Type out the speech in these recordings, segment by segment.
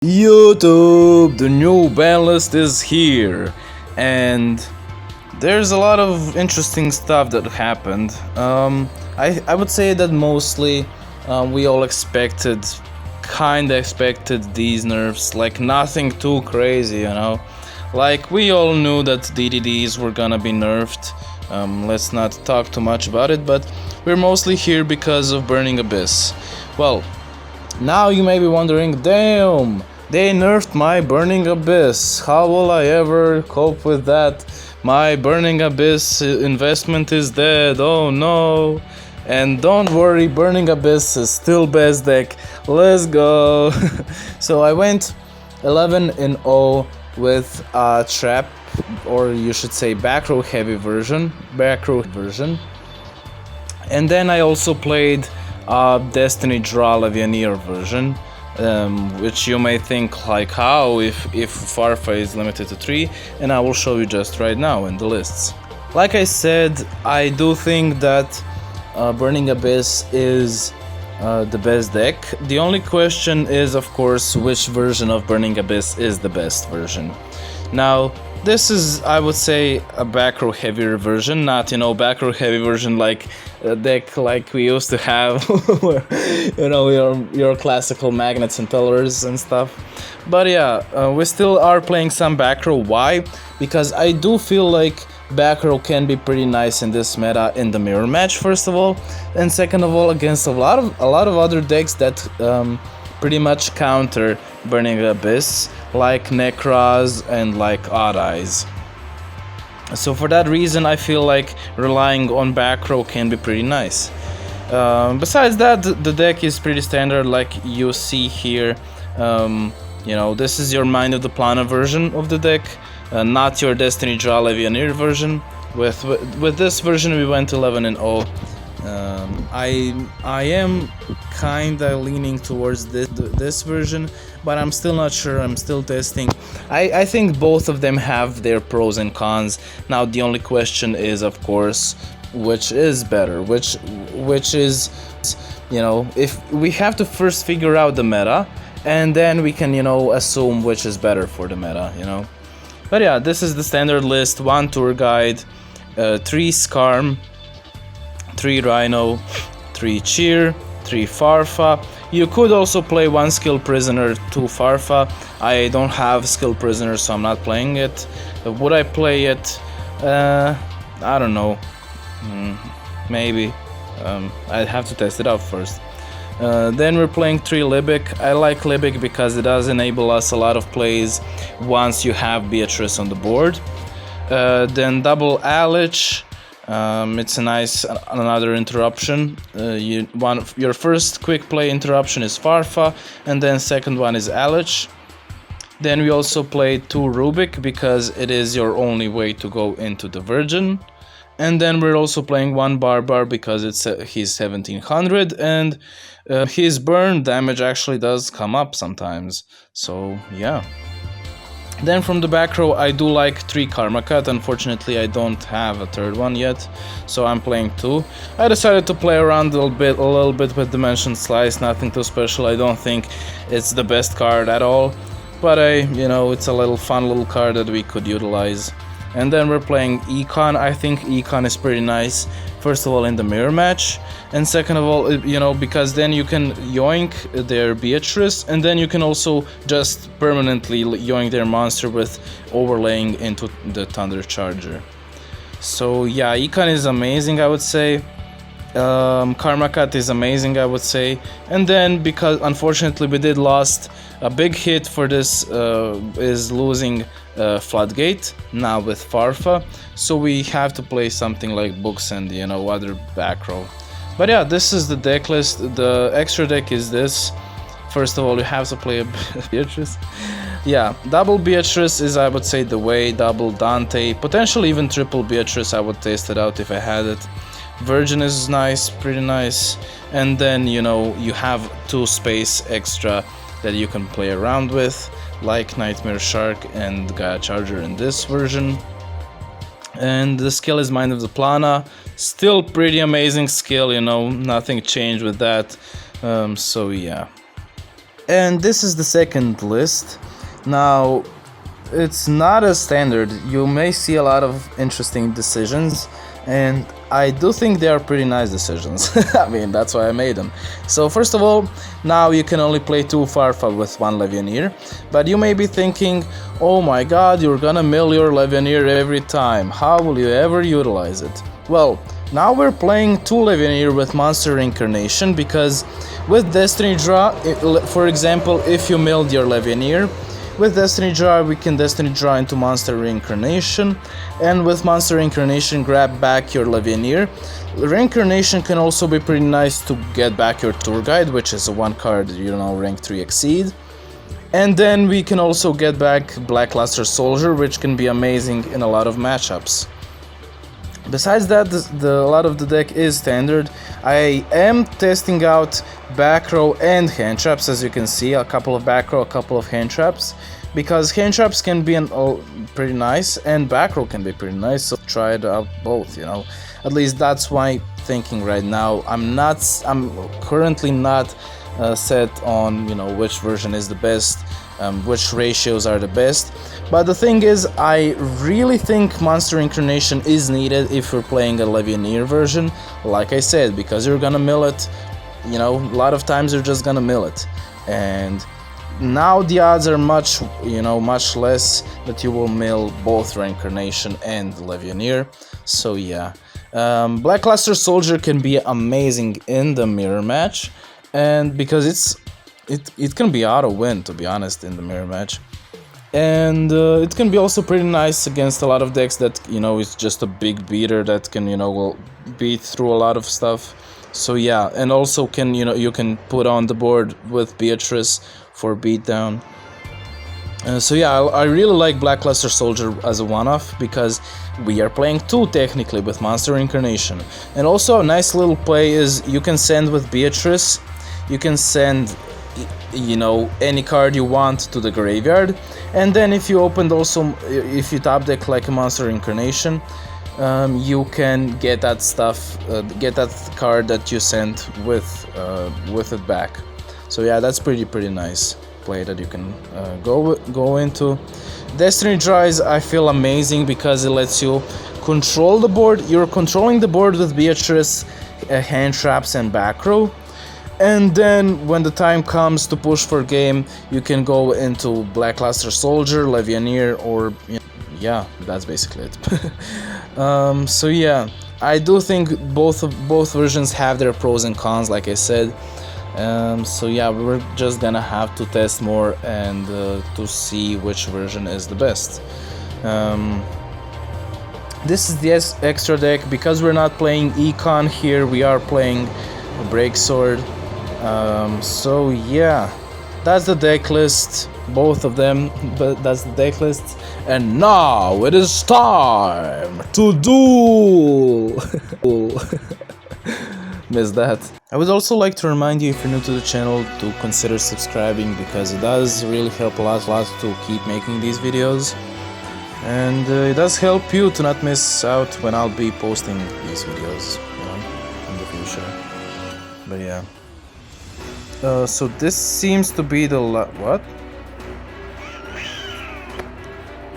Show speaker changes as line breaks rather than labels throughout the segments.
YouTube, the new BANLIST is here, and there's a lot of interesting stuff that happened. I would say that mostly we all kinda expected these nerfs, like nothing too crazy, you know. Like we all knew that DDDs were gonna be nerfed. Let's not talk too much about it, but we're mostly here because of Burning Abyss. Well, now you may be wondering, damn, they nerfed my Burning Abyss. How will I ever cope with that? My Burning Abyss investment is dead, oh no. And don't worry, Burning Abyss is still best deck. Let's go. So I went 11-0 with a trap, or you should say Backrow heavy version. And then I also played Destiny Draw Levianeer version, which you may think like how if Farfa is limited to 3, and I will show you just right now in the lists. Like I said, I do think that Burning Abyss is the best deck. The only question is, of course, which version of Burning Abyss is the best version. Now, this is, I would say, a Backrow heavier version, not, Backrow heavy version like a deck like we used to have, where, your classical magnets and pillars and stuff. But yeah, we still are playing some Backrow. Why? Because I do feel like Backrow can be pretty nice in this meta in the mirror match, first of all, and second of all, against a lot of other decks that pretty much counter Burning Abyss, like Necros and like Odd Eyes. So for that reason, I feel like relying on Backrow can be pretty nice. Besides that, the deck is pretty standard, like you see here. This is your Mind of the Plana version of the deck, not your Destiny Draw Levianeer version. With this version, we went 11-0. I am kinda leaning towards this version, but I'm still not sure. I'm still testing. I think both of them have their pros and cons. Now the only question is, of course, which is better, which is, if we have to first figure out the meta, and then we can, assume which is better for the meta, But yeah, this is the standard list: 1 Tour Guide, 3 Skarm, 3 Rhino, 3 Cheer, 3 Farfa. You could also play 1 Skill Prisoner, 2 Farfa. I don't have Skill Prisoner, so I'm not playing it. Would I play it? I don't know. Maybe. I'd have to test it out first. Then we're playing 3 Libic. I like Libic because it does enable us a lot of plays once you have Beatrice on the board. Then double Alich. It's a nice another interruption. Your first quick play interruption is Farfa, and then second one is Alich. Then we also play 2 Rubik because it is your only way to go into the Virgin. And then we're also playing 1 Barbar because he's 1700, and his burn damage actually does come up sometimes. So yeah. Then from the back row, I do like 3 Karma Cut. Unfortunately, I don't have a third one yet, so I'm playing 2. I decided to play around a little bit with Dimension Slice. Nothing too special. I don't think it's the best card at all, but it's a fun little card that we could utilize. And then we're playing Econ. I think Econ is pretty nice. First of all, in the mirror match, and second of all, because then you can yoink their Beatrice, and then you can also just permanently yoink their monster with overlaying into the Thunder Charger. So yeah, Econ is amazing, I would say. Karma Cut is amazing, I would say. And then, because unfortunately we did lost, a big hit for this is losing Floodgate now with Farfa, so we have to play something like Books and other back row. But yeah, this is the deck list. The extra deck is this. First of all, you have to play a Beatrice. Yeah, double Beatrice is, I would say, the way. Double Dante, potentially even triple Beatrice. I would test it out if I had it. Virgin is nice, pretty nice. And then you have 2 space extra that you can play around with, like Nightmare Shark and Gaia Charger in this version. And the skill is Mind of the Plana. Still pretty amazing skill, nothing changed with that. So yeah. And this is the second list. Now, it's not as standard. You may see a lot of interesting decisions, and I do think they are pretty nice decisions. I mean, that's why I made them. So first of all, now you can only play 2 Farfa with 1 Legionnaire, but you may be thinking, oh my god, you're gonna mill your Legionnaire every time. How will you ever utilize it? Well, now we're playing 2 Legionnaire with Monster Reincarnation, because with Destiny Draw, for example, if you milled your Legionnaire, with Destiny Draw, we can Destiny Draw into Monster Reincarnation, and with Monster Reincarnation, grab back your Legionnaire. Reincarnation can also be pretty nice to get back your Tour Guide, which is a 1 card, you know, rank 3 Exceed. And then we can also get back Blackluster Soldier, which can be amazing in a lot of matchups. Besides that, a lot of the deck is standard. I am testing out Backrow and hand traps, as you can see, a couple of Backrow, a couple of hand traps, because hand traps can be pretty nice and Backrow can be pretty nice, so try it out both, you know. At least that's my thinking right now. I'm currently not set on, you know, which version is the best, which ratios are the best. But the thing is, I really think Monster Incarnation is needed if you're playing a Legionnaire version, like I said, because you're gonna mill it, you know, a lot of times you're just gonna mill it. And now the odds are much less that you will mill both Reincarnation and Legionnaire. So yeah, Blackluster Soldier can be amazing in the mirror match, and because it can be auto win, to be honest, in the mirror match. And it can be also pretty nice against a lot of decks that, you know, it's just a big beater that can, you know, will beat through a lot of stuff. So yeah, and also can, you know, you can put on the board with Beatrice for beatdown. So yeah, I really like Blackluster Soldier as a one-off, because we are playing 2 technically with Monster Incarnation. And also a nice little play is you can send with Beatrice, you can send, you know, any card you want to the graveyard, and then if you opened also, if you top deck like a Monster Incarnation, you can get that stuff, get that card that you sent with it back. So yeah, that's pretty nice play that you can go into. Destiny Draw is, I feel, amazing because it lets you control the board. You're controlling the board with Beatrice, hand traps, and Backrow. And then when the time comes to push for game, you can go into Blackluster Soldier, Legionnaire, or yeah, that's basically it. So yeah, I do think both versions have their pros and cons, like I said. So yeah, we're just gonna have to test more and to see which version is the best. This is the extra deck. Because we're not playing Econ here, we are playing Breaksword. So yeah, that's the deck list, both of them, but that's the deck list. And now it is time to duel. Missed that. I would also like to remind you, if you're new to the channel, to consider subscribing, because it does really help a lot to keep making these videos. And it does help you to not miss out when I'll be posting these videos, you know, in the future. But yeah. So this seems to be the what?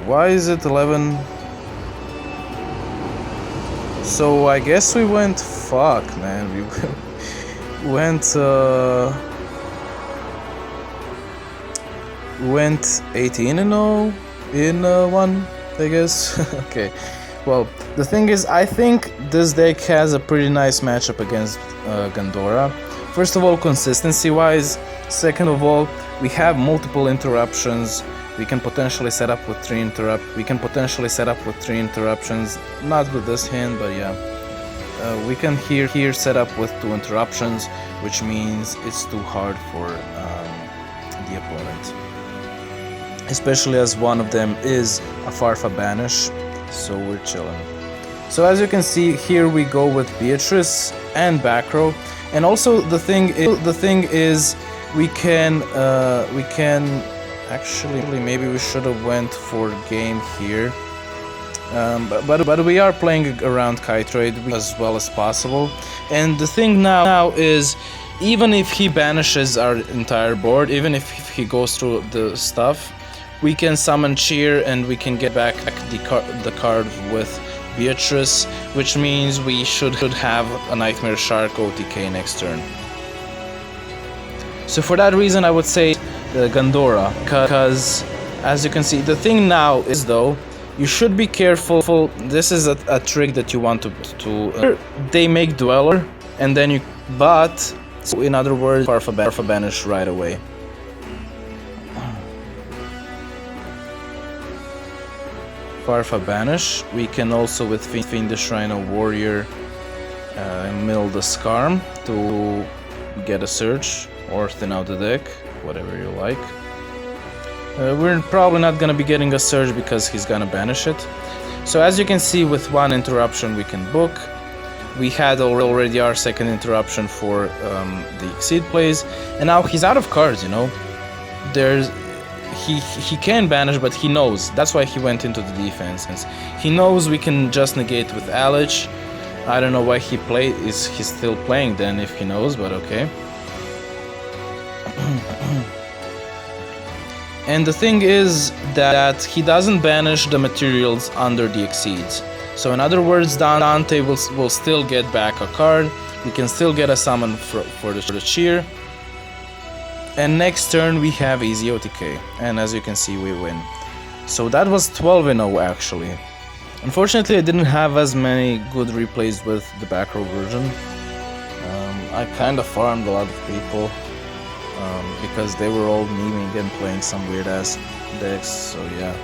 Why is it 11? So I guess we went fuck, man. We went 18-0 in one, I guess. Okay. Well, the thing is, I think this deck has a pretty nice matchup against Gandora. First of all, consistency-wise. Second of all, we have multiple interruptions. We can potentially set up with 3 interruptions. Not with this hand, but yeah. We can here set up with 2 interruptions, which means it's too hard for the opponent. Especially as one of them is a Farfa Banish, so we're chilling. So as you can see, here we go with Beatrice and Backrow. And also the thing is we can actually, maybe we should have went for game here, but we are playing around Kite Raid as well as possible. And the thing now is even if he banishes our entire board, even if he goes through the stuff, we can summon Cheer and we can get back the card with Beatrice, which means we should have a Nightmare Shark OTK next turn. So for that reason I would say Gandora, because as you can see, the thing now is though, you should be careful. This is a trick that you want to they make Dweller and then you, but so in other words, Farfa banish right away. Farfa banish. We can also with Fiendish Rhino Warrior mill the Skarm to get a search or thin out the deck, whatever you like. We're probably not gonna be getting a surge because he's gonna banish it. So as you can see, with one interruption we can book. We had already our second interruption for the Exceed plays, and now he's out of cards, you know. He can banish, but he knows. That's why he went into the defense. He knows we can just negate with Alich. I don't know why he played. He's still playing then if he knows, but okay. And the thing is that he doesn't banish the materials under the Exceeds. So in other words, Dante will still get back a card. We can still get a summon for the Cheer. And next turn we have easy OTK. And as you can see, we win. So that was 12-0 actually. Unfortunately, I didn't have as many good replays with the Backrow version. I kind of farmed a lot of people. Because they were all memeing and playing some weird ass decks, so yeah.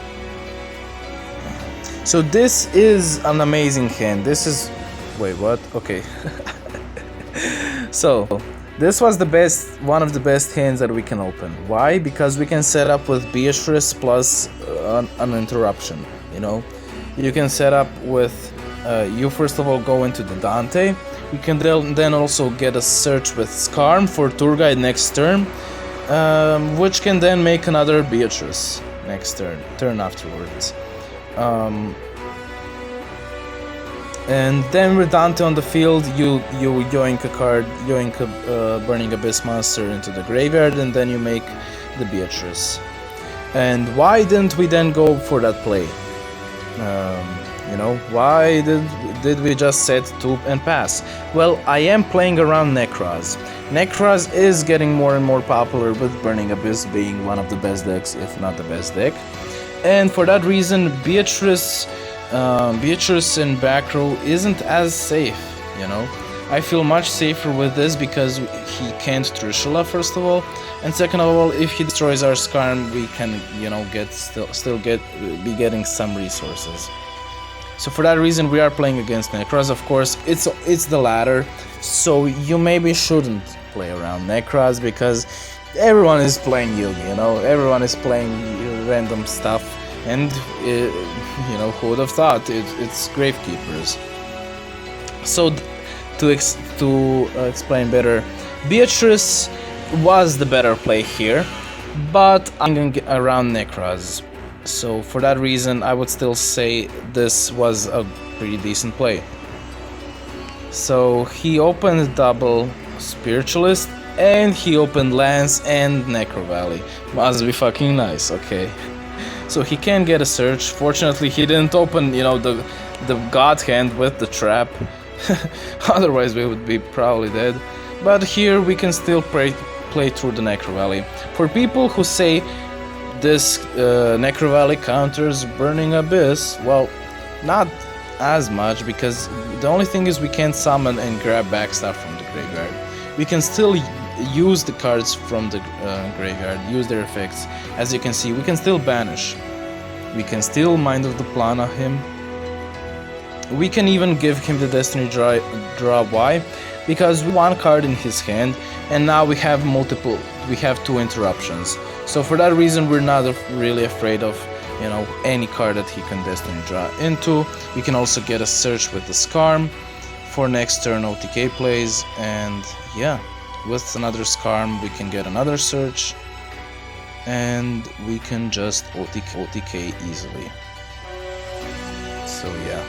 So this is an amazing hand. This is... wait, what? Okay. So, this was the best, one of the best hands that we can open. Why? Because we can set up with Beatrice plus an interruption, you know? You can set up with... you first of all go into the Dante. You can then also get a search with Skarm for Tour Guide next turn. Which can then make another Beatrice next turn afterwards. And then with Dante on the field, you yoink a card, yoink a Burning Abyss monster into the graveyard, and then you make the Beatrice. And why didn't we then go for that play? You know, why did we just set 2 and pass? Well, I am playing around Necroz. Necroz is getting more and more popular, with Burning Abyss being one of the best decks, if not the best deck. And for that reason, Beatrice and Backrow isn't as safe, you know. I feel much safer with this because he can't Trishula, first of all, and second of all, if he destroys our Skarm, we can, you know, be getting some resources. So for that reason, we are playing against Necroz. Of course, it's the latter, so you maybe shouldn't play around Necroz because everyone is playing Yugi, you know, everyone is playing random stuff, and you know, who would have thought it's Gravekeepers. So to explain better, Beatrice was the better play here, but I'm gonna get around Necroz. So for that reason, I would still say this was a pretty decent play. So he opened double Spiritualist, and he opened Lance and Necrovalley. Must be fucking nice, okay. So he can get a search. Fortunately, he didn't open, you know, the God hand with the trap. Otherwise, we would be probably dead. But here we can still play through the Necrovalley. For people who say this Necrovalley counters Burning Abyss, well, not as much, because the only thing is we can't summon and grab back stuff from the graveyard. We can still use the cards from the graveyard, use their effects. As you can see, we can still banish. We can still Mind of the Plana him. We can even give him the Destiny draw. Why? Because we have one card in his hand, and now we have two interruptions. So for that reason, we're not really afraid of, you know, any card that he can Destiny draw into. We can also get a search with the Skarm for next turn OTK plays, and yeah, with another Skarm we can get another search, and we can just OTK easily. So yeah.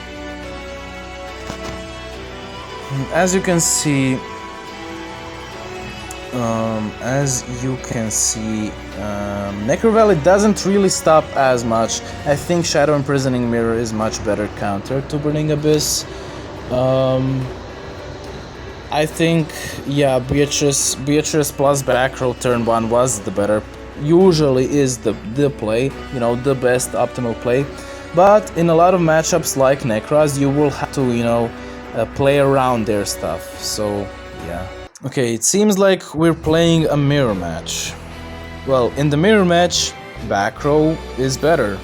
As you can see, As you can see, Necrovalley doesn't really stop as much. I think Shadow Imprisoning Mirror is much better counter to Burning Abyss. I think, yeah, Beatrice plus Backrow turn 1 was the better, usually is the play, you know, the best optimal play. But in a lot of matchups like Necros, you will have to, you know, play around their stuff, so yeah. Okay, it seems like we're playing a mirror match. Well, in the mirror match, Backrow is better.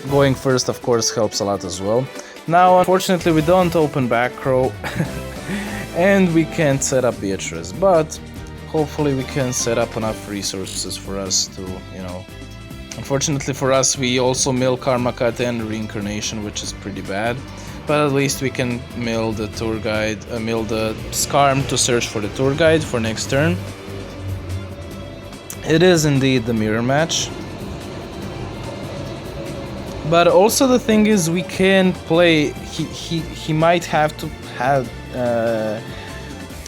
Going first, of course, helps a lot as well. Now, unfortunately, we don't open Backrow, and we can't set up Beatrice, but hopefully we can set up enough resources for us to, you know... Unfortunately for us, we also mill Karma Cut and Reincarnation, which is pretty bad. But at least we can mill the tour guide, mill the Skarm to search for the tour guide for next turn. It is indeed the mirror match. But also the thing is, we can play. He might have to have.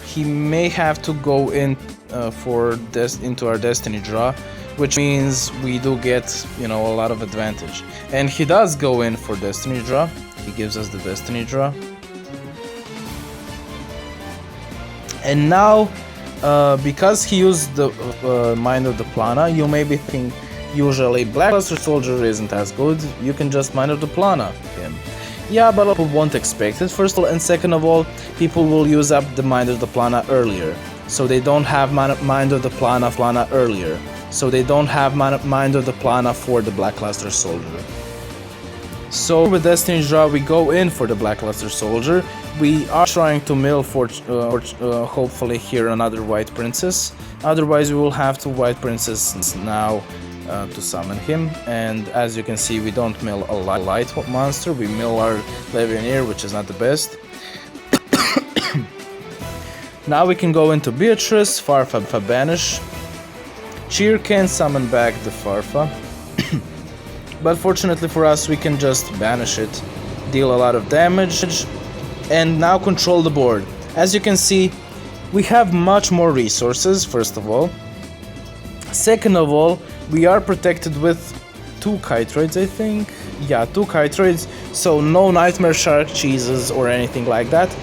He may have to go in into our destiny draw, which means we do get, you know, a lot of advantage. And he does go in for destiny draw. He gives us the destiny draw. And now, because he used the Mind of the Plana, you may be thinking, usually Blackluster Soldier isn't as good, you can just Mind of the Plana him. Yeah, but people won't expect it, first of all, and second of all, people will use up the Mind of the Plana earlier. So they don't have Mind of the Plana earlier. So they don't have Mind of the Plana for the Blackluster Soldier. So with Destiny Draw, we go in for the Blackluster Soldier. We are trying to mill for hopefully here another White Princess. Otherwise we will have to White Princess now to summon him. And as you can see, we don't mill a light monster, we mill our Legionnaire, which is not the best. Now we can go into Beatrice, Farfa banish. Cheer can summon back the Farfa. But fortunately for us, we can just banish it, deal a lot of damage, and now control the board. As you can see, we have much more resources, first of all. Second of all, we are protected with 2 Kytroids, I think. Yeah, 2 Kytroids, so no Nightmare Shark cheeses or anything like that.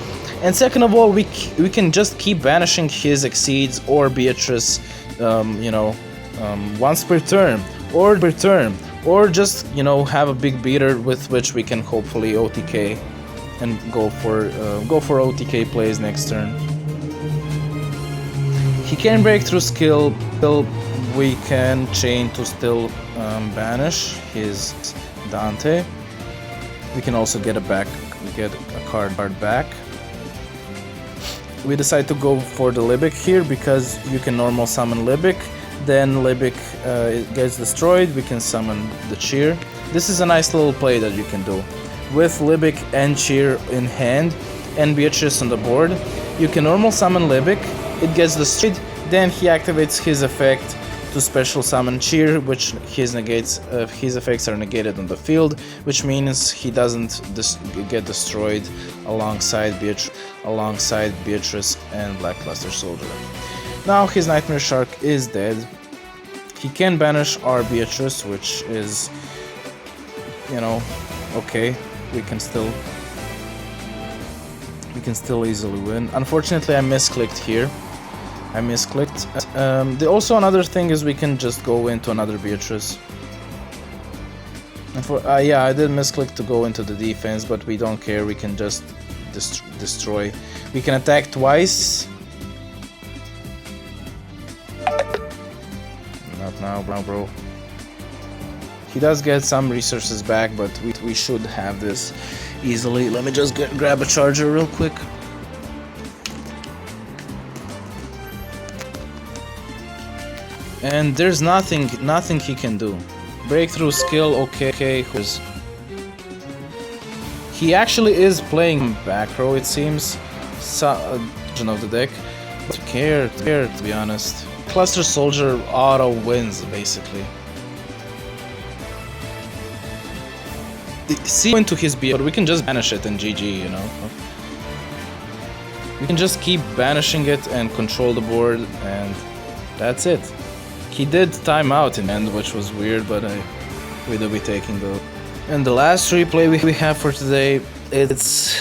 And second of all, we can just keep banishing his Exceeds or Beatrice, you know, once per turn, or just, you know, have a big beater with which we can hopefully OTK and go for OTK plays next turn. He can break through skill. We can chain to still banish his Dante. We can also get a card back. We decide to go for the Libic here because you can normal summon Libic. Then Libic gets destroyed, we can summon the Cheer. This is a nice little play that you can do. With Libic and Cheer in hand and Beatrice on the board, you can normal summon Libic, it gets destroyed, then he activates his effect to special summon Cheer, which his effects are negated on the field, which means he doesn't get destroyed alongside Beatrice and Blackluster Soldier. Now his Nightmare Shark is dead. He can banish our Beatrice, which is, you know, okay. We can still easily win. Unfortunately, I misclicked here. Also another thing is we can just go into another Beatrice. And yeah, I did misclick to go into the defense, but we don't care. We can just destroy. We can attack twice. Not now, bro. He does get some resources back, but we should have this easily. Let me just grab a charger real quick. And there's nothing he can do. Breakthrough skill, okay. He actually is playing Backrow, it seems. Of the deck. But care to be honest. Cluster Soldier auto wins basically. See into his beard, we can just banish it and GG, you know. we can just keep banishing it and control the board, and that's it. He did time out in the end, which was weird, but we will be taking the. And the last replay we have for today, it's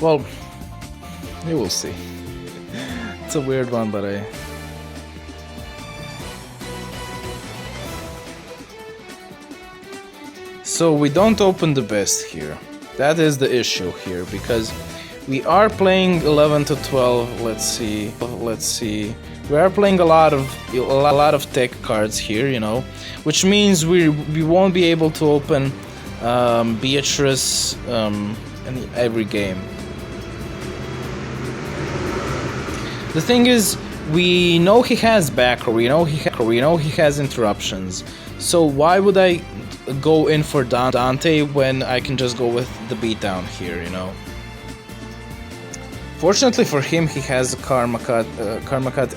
well, you will see. It's a weird one, but So we don't open the best here. That is the issue here, because we are playing 11 to 12. Let's see. We are playing a lot of tech cards here, you know, which means we won't be able to open Beatrice in every game. The thing is, we know he has Backrow, we know he has interruptions. So why would I go in for Dante when I can just go with the beatdown here, you know? Fortunately for him, he has Karma Cut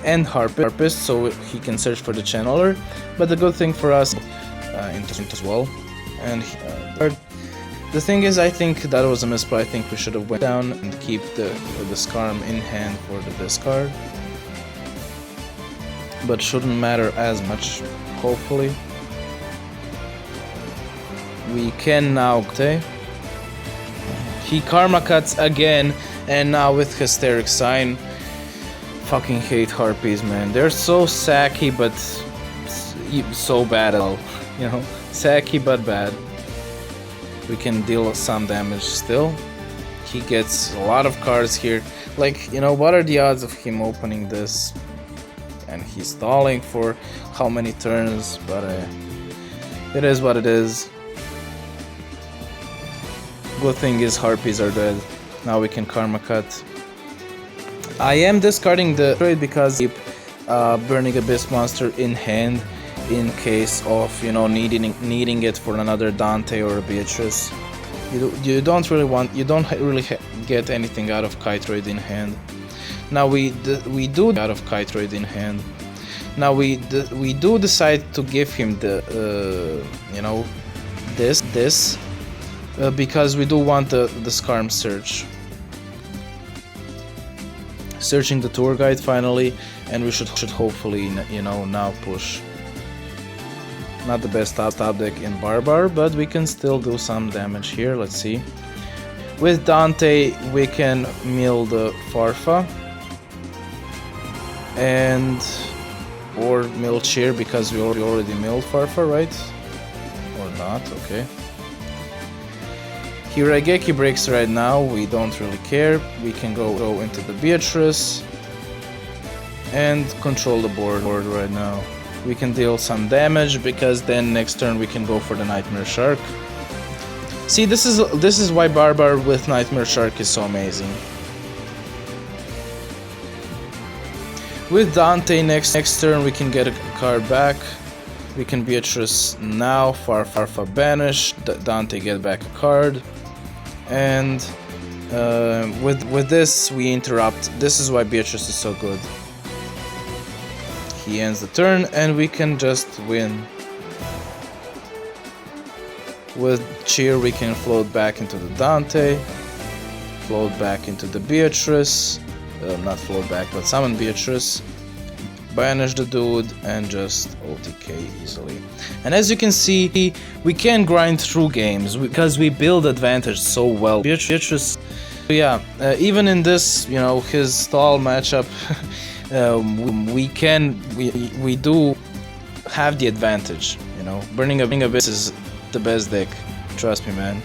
and Harpies, so he can search for the channeler. But the good thing for us, as well. And the thing is, I think that was a misplay. I think we should have went down and keep the Skarm in hand for the discard. But shouldn't matter as much, hopefully. We can now. He Karma Cuts again, and now with Hysteric Sign. Fucking hate Harpies, man. They're so sacky, but so bad at all. You know, sacky but bad. We can deal some damage still. He gets a lot of cards here. Like, you know, what are the odds of him opening this? And he's stalling for how many turns? But it is what it is. Good thing is Harpies are dead. Now we can Karma Cut. I am discarding the trade because I keep Burning Abyss monster in hand in case of, you know, needing it for another Dante or a Beatrice. You don't really get anything out of Kytroid in hand. Now we do out of Kytroid in hand. Now we do decide to give him the you know, this because we do want the Skarm search. Searching the tour guide finally, and we should hopefully, you know, now push. Not the best top deck in Barbar, but we can still do some damage here. Let's see. With Dante, we can mill the Farfa and or mill Cheer because we already milled Farfa, right? Or not? Okay. Hirageki breaks right now, we don't really care. We can go into the Beatrice and control the board right now. We can deal some damage because then next turn we can go for the Nightmare Shark. See, this is why Barbar with Nightmare Shark is so amazing. With Dante next turn we can get a card back. We can Beatrice now, Farfa banish, Dante get back a card. And with this we interrupt. This is why Beatrice is so good. He ends the turn and we can just win. With Cheer we can float back into the Dante, float back into the Beatrice, not float back but summon Beatrice, banish the dude and just OTK easily. And as you can see, we can grind through games because we build advantage so well. Beatrice, yeah, even in this, you know, his stall matchup, we do have the advantage, you know. Burning Abyss is the best deck, trust me, man.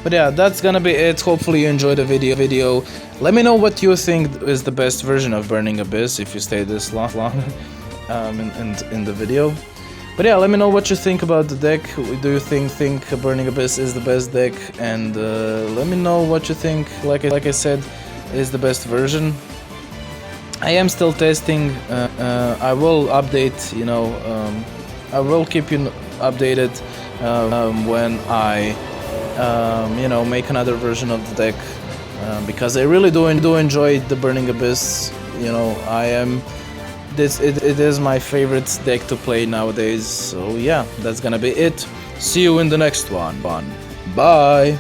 But yeah, that's gonna be it. Hopefully you enjoyed the video. Let me know what you think is the best version of Burning Abyss if you stayed this long in the video. But yeah, let me know what you think about the deck. Do you think Burning Abyss is the best deck? And let me know what you think, like I said, is the best version. I am still testing. I will update, you know, I will keep you updated when I you know, make another version of the deck, because I really do enjoy the Burning Abyss. You know, it is my favorite deck to play nowadays. So yeah, that's gonna be it. See you in the next one. Bye.